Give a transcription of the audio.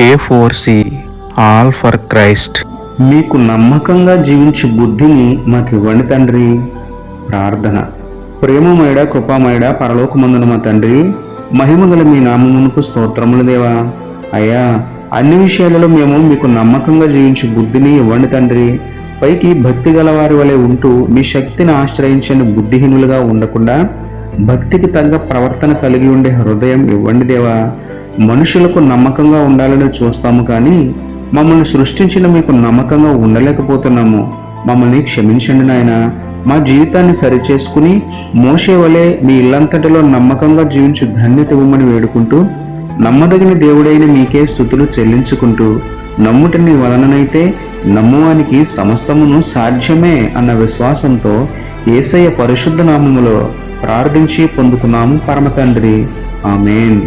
A4C all for Christ. మీకు నమ్మకంగా జీవించు బుద్ధిని మాకు ఇవ్వండి తండ్రి. ప్రార్థన. ప్రేమమేడ కృపామేడ పరలోకమందున మా తండ్రి, మహిమగల మీ నామమునకు స్తోత్రములు దేవా. అయ్యా, అన్ని విషయాలలో మేము మీకు నమ్మకంగా జీవించు బుద్ధిని ఇవ్వండి తండ్రి. పైకి భక్తి గలవారి వలె ఉంటూ మీ శక్తిని ఆశ్రయించని బుద్ధిహీనులుగా ఉండకుండా భక్తికి తగ్గ ప్రవర్తన కలిగి ఉండే హృదయం ఇవ్వండి దేవా. మనుషులకు నమ్మకంగా ఉండాలని చూస్తాము కానీ మమ్మల్ని సృష్టించిన మీకు నమ్మకంగా ఉండలేకపోతున్నాము. మమ్మల్ని క్షమించండి నాయన. మా జీవితాన్ని సరిచేసుకుని మోషే వలె మీ ఇల్లంతటిలో నమ్మకంగా జీవించు ధన్యత ఇవ్వమని వేడుకుంటూ, నమ్మదగిన దేవుడైన మీకే స్తుతులు చెల్లించుకుంటూ, నమ్ముట నీ వలననైతే నమ్మువానికి సమస్తమును సాధ్యమే అన్న విశ్వాసంతో యేసయ్య పరిశుద్ధ నామములో ప్రార్థించి పొందుకున్నాము పరమ తండ్రి. ఆమేన్.